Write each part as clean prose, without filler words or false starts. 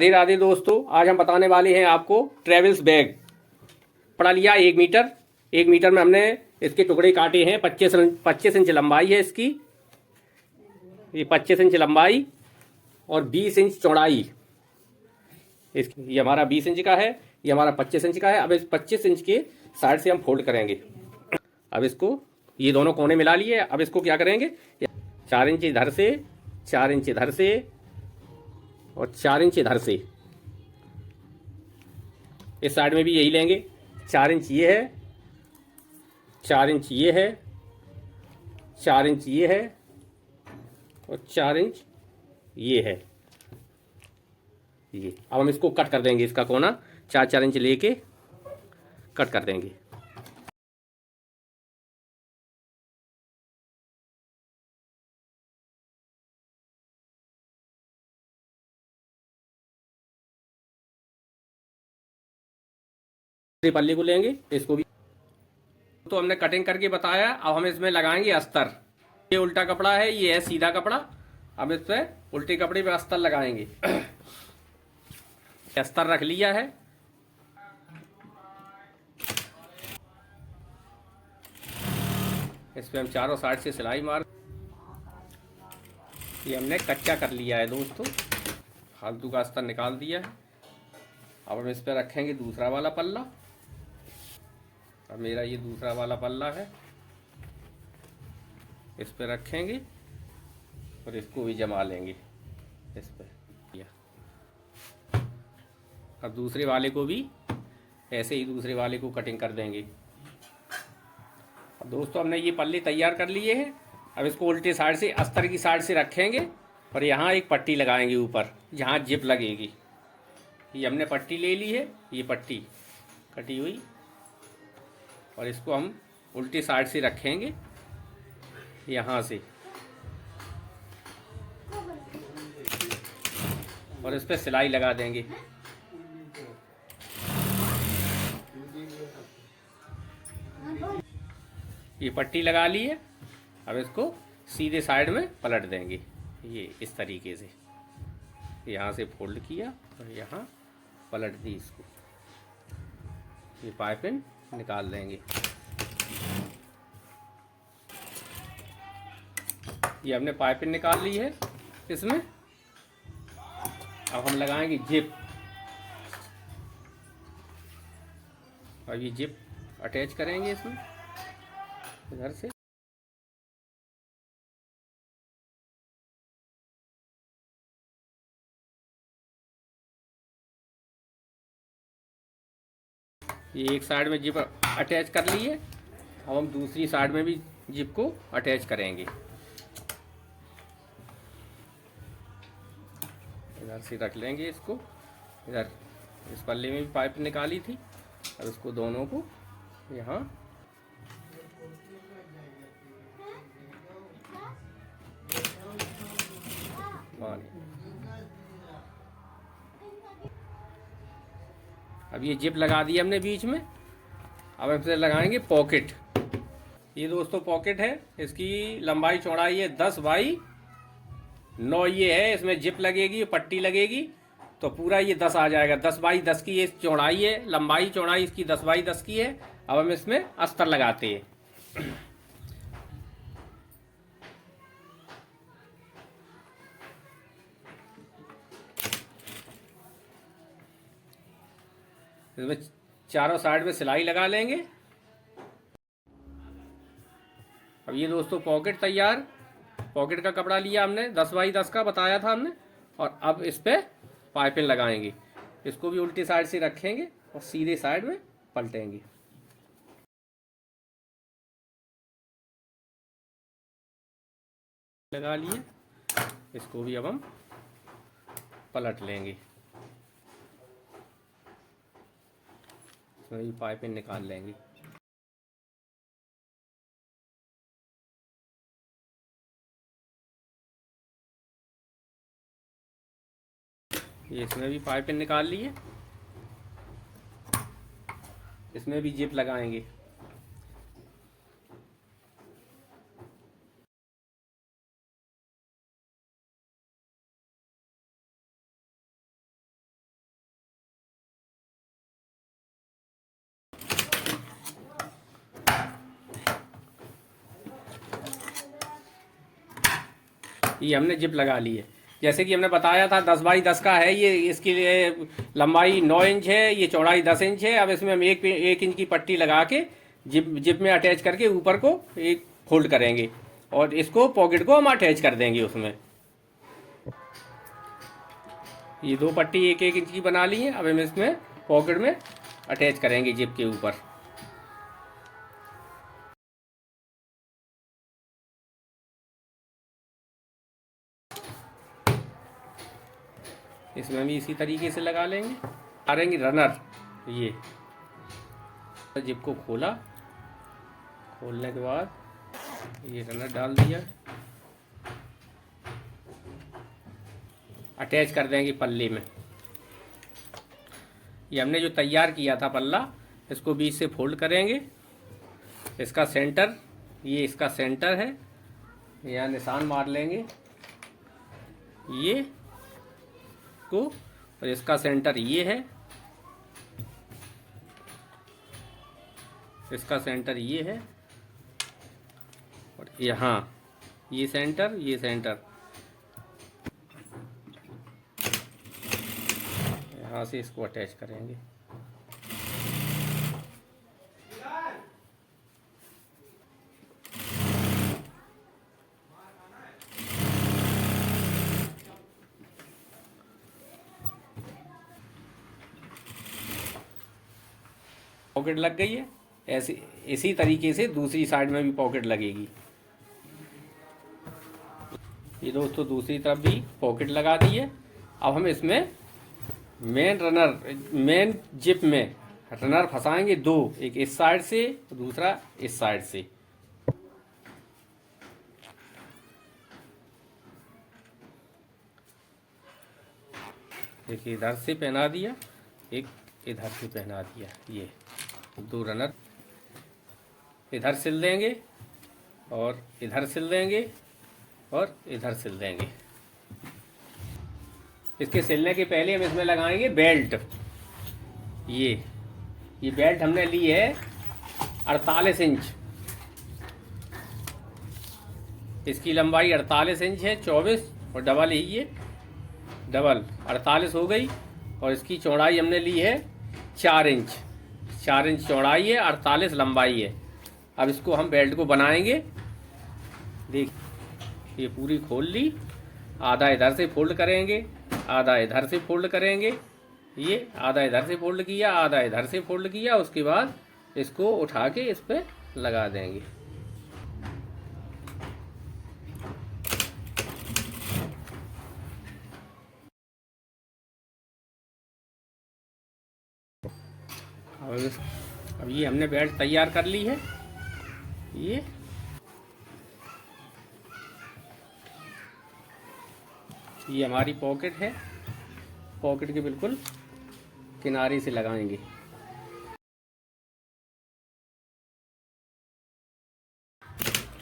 राधे राधे दोस्तों, आज हम बताने वाले हैं आपको ट्रेवल्स बैग। पड़ा लिया 1 मीटर। 1 मीटर में हमने इसके टुकड़े काटे हैं। 25 इंच लंबाई है इसकी, ये 25 इंच लंबाई और 20 इंच चौड़ाई। ये हमारा 20 इंच का है, ये हमारा 25 इंच का है। अब इस 25 इंच के साइड से हम फोल्ड करेंगे। अब इसको ये दोनों कोने मिला लिए। अब इसको क्या करेंगे, 4 इंच इधर से, 4 इंच इधर से और 4 इंच इधर से। इस साइड में भी यही लेंगे। 4 इंच ये है, 4 इंच ये है, 4 इंच ये है और 4 इंच ये है। ये अब हम इसको कट कर देंगे, इसका कोना 4-4 इंच लेके कट कर देंगे। पल्ली को लेंगे, इसको भी तो हमने कटिंग करके बताया। अब हम इसमें लगाएंगे अस्तर। ये उल्टा कपड़ा है, ये है सीधा कपड़ा। अब इस पे उल्टे कपड़े पे अस्तर लगाएंगे। अस्तर रख लिया है। इस पे हम चारों साइड से सिलाई मार, ये हमने कच्चा कर लिया है दोस्तों। फालतू का अस्तर निकाल दिया है। अब हम इस पे रखेंगे दूसरा वाला पल्ला। अब मेरा ये दूसरा वाला पल्ला है, इस पे रखेंगे और इसको भी जमा लेंगे इस पे। अब दूसरे वाले को भी ऐसे ही दूसरे वाले को कटिंग कर देंगे। अब दोस्तों हमने ये पल्ले तैयार कर लिए हैं। अब इसको उल्टे साइड से अस्तर की साइड से रखेंगे और यहाँ एक पट्टी लगाएंगे ऊपर, जहाँ जिप लगेगी। ये हमने पट्टी ले ली है, ये पट्टी कटी हुई, और इसको हम उल्टी साइड से रखेंगे यहाँ से, और इस पर सिलाई लगा देंगे। ये पट्टी लगा ली है। अब इसको सीधे साइड में पलट देंगे, ये इस तरीके से। यहाँ से फोल्ड किया और यहाँ पलट दी इसको। ये पाइपिंग निकाल देंगे। ये हमने पाइपिंग निकाल ली है इसमें। अब हम लगाएंगे जिप। अब ये जिप अटैच करेंगे इसमें इधर से। ये एक साइड में जिप अटैच कर ली है। अब हम दूसरी साइड में भी जिप को अटैच करेंगे। इधर से रख लेंगे इसको। इधर इस पल्ले में भी पाइप निकाली थी। अब इसको दोनों को यहाँ अब ये जिप लगा दी हमने बीच में। अब हम इसे लगाएंगे पॉकेट। ये दोस्तों पॉकेट है, इसकी लंबाई चौड़ाई है 10x9। ये है, इसमें जिप लगेगी, पट्टी लगेगी, तो पूरा ये 10 आ जाएगा। 10x10 की ये चौड़ाई है, लंबाई चौड़ाई इसकी 10x10 की है। अब हम इसमें अस्तर लगाते हैं। इसमें चारों साइड में सिलाई लगा लेंगे। अब ये दोस्तों पॉकेट तैयार। पॉकेट का कपड़ा लिया हमने, 10x10 का बताया था हमने, और अब इस पे पाइपिंग लगाएंगे। इसको भी उल्टी साइड से रखेंगे और सीधे साइड में पलटेंगे। लगा लिए, इसको भी अब हम पलट लेंगे। इसमें भी पाइपिंग निकाल लेंगे। ये इसमें भी पाइपिंग निकाल ली है। इसमें भी जिप लगाएंगे। ये हमने जिप लगा ली है। जैसे कि हमने बताया था 10 बाई 10 का है ये, इसकी लंबाई 9 इंच है, ये चौड़ाई 10 इंच है। अब इसमें हम एक इंच की पट्टी लगा के जिप जिप में अटैच करके ऊपर को एक फोल्ड करेंगे और इसको पॉकेट को हम अटैच कर देंगे उसमें। ये 2 पट्टी एक इंच की बना ली है। अब हम इसमें पॉकेट में अटैच करेंगे जिप के ऊपर। इसमें भी इसी तरीके से लगा लेंगे। करेंगे रनर, ये जिप को खोला, खोलने के बाद ये रनर डाल दिया, अटैच कर देंगे पल्ले में। ये हमने जो तैयार किया था पल्ला, इसको बीच से फोल्ड करेंगे। इसका सेंटर, ये इसका सेंटर है, यहाँ निशान मार लेंगे ये को, और इसका सेंटर ये है, इसका सेंटर ये है, और यहाँ ये सेंटर, ये सेंटर, यहाँ से इसको अटैच करेंगे। पॉकेट लग गई है। ऐसे इसी तरीके से दूसरी साइड में भी पॉकेट लगेगी। ये दोस्तों दूसरी तरफ भी पॉकेट लगा दी है। अब हम इसमें मेन जिप में रनर फंसाएंगे 2, एक इस साइड से, दूसरा इस साइड से। देखिए इधर से पहना दिया, एक इधर से पहना दिया। ये 2 रनर इधर सिल देंगे और इधर सिल देंगे और इधर सिल देंगे। इसके सिलने के पहले हम इसमें लगाएंगे बेल्ट। ये बेल्ट हमने ली है 48 इंच। इसकी लंबाई 48 इंच है, 24 और डबल है, ये डबल 48 हो गई। और इसकी चौड़ाई हमने ली है 4 इंच। 4 इंच चौड़ाई है, 48 लंबाई है। अब इसको हम बेल्ट को बनाएंगे। देख, ये पूरी खोल ली, आधा इधर से फोल्ड करेंगे, आधा इधर से फोल्ड करेंगे। ये आधा इधर से फोल्ड किया, आधा इधर से फोल्ड किया। उसके बाद इसको उठा के इस पे लगा देंगे। अब ये हमने बेल्ट तैयार कर ली है। ये हमारी पॉकेट है। पॉकेट के बिल्कुल किनारे से लगाएंगे।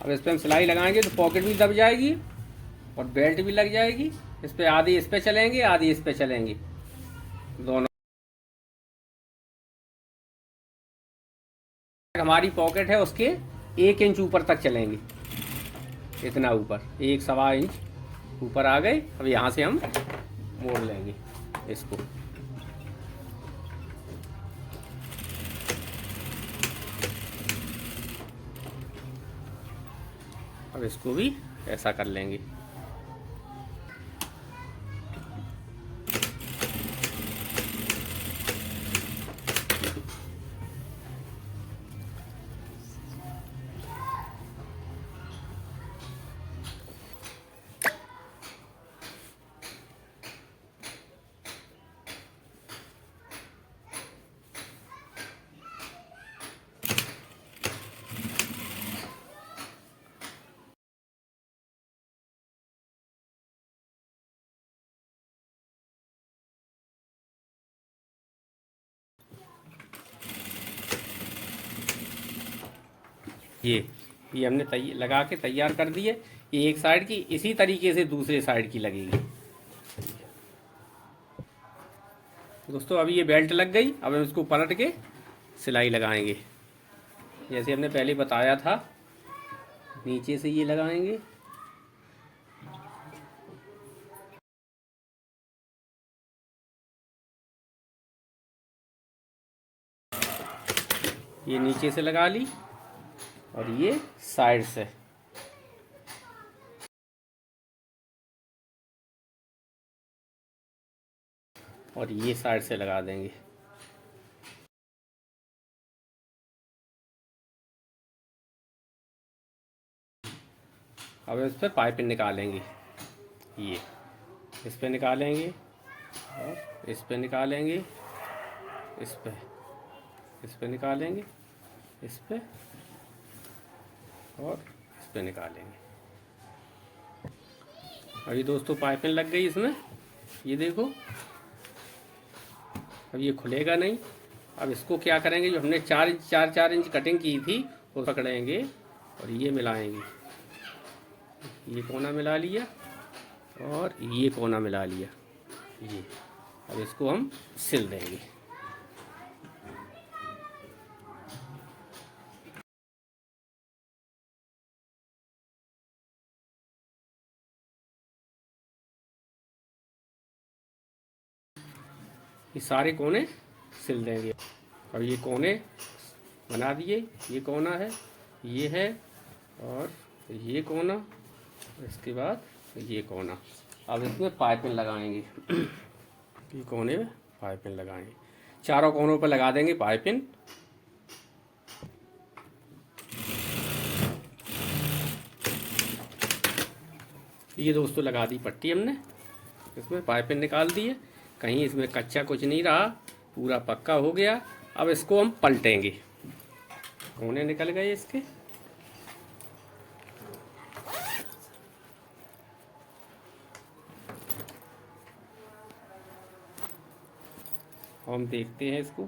अब इस पे हम सिलाई लगाएंगे तो पॉकेट भी दब जाएगी और बेल्ट भी लग जाएगी। इस पे आधी इस पे चलेंगे, आधी इस पे चलेंगे, दोनों। हमारी पॉकेट है उसके 1 इंच ऊपर तक चलेंगे, इतना ऊपर, 1 सवा इंच ऊपर आ गए। अब यहाँ से हम मोड़ लेंगे इसको। अब इसको भी ऐसा कर लेंगे। ये हमने लगा के तैयार कर दी है। ये एक साइड की, इसी तरीके से दूसरे साइड की लगेगी। दोस्तों अभी ये बेल्ट लग गई। अब हम इसको पलट के सिलाई लगाएंगे, जैसे हमने पहले बताया था। नीचे से ये लगाएंगे ये नीचे से लगा ली और ये साइड से। और ये साइड से लगा देंगे। अब इस पर पाइपिंग निकालेंगे। ये इस पे निकालेंगे और इस पे निकालेंगे, इस पे निकालेंगे, इस पे और इस पे निकालेंगे। अभी दोस्तों पाइपिंग लग गई इसमें, ये देखो। अब ये खुलेगा नहीं। अब इसको क्या करेंगे, जो हमने 4 इंच कटिंग की थी वो पकड़ेंगे और ये मिलाएंगे। ये कोना मिला लिया और ये कोना मिला लिया। ये अब इसको हम सिल देंगे। ये सारे कोने सिल देंगे। अब ये कोने बना दिए। ये कोना है, ये है और ये कोना, इसके बाद ये कोना। अब इसमें पाइपिंग लगाएंगे। ये कोने में पाइपिंग लगाएंगे, चारों कोनों पर लगा देंगे पाइपिंग। ये दोस्तों लगा दी पट्टी हमने, इसमें पाइपिंग निकाल दी है। कहीं इसमें कच्चा कुछ नहीं रहा, पूरा पक्का हो गया। अब इसको हम पलटेंगे। कोने निकल गए इसके। हम देखते हैं इसको।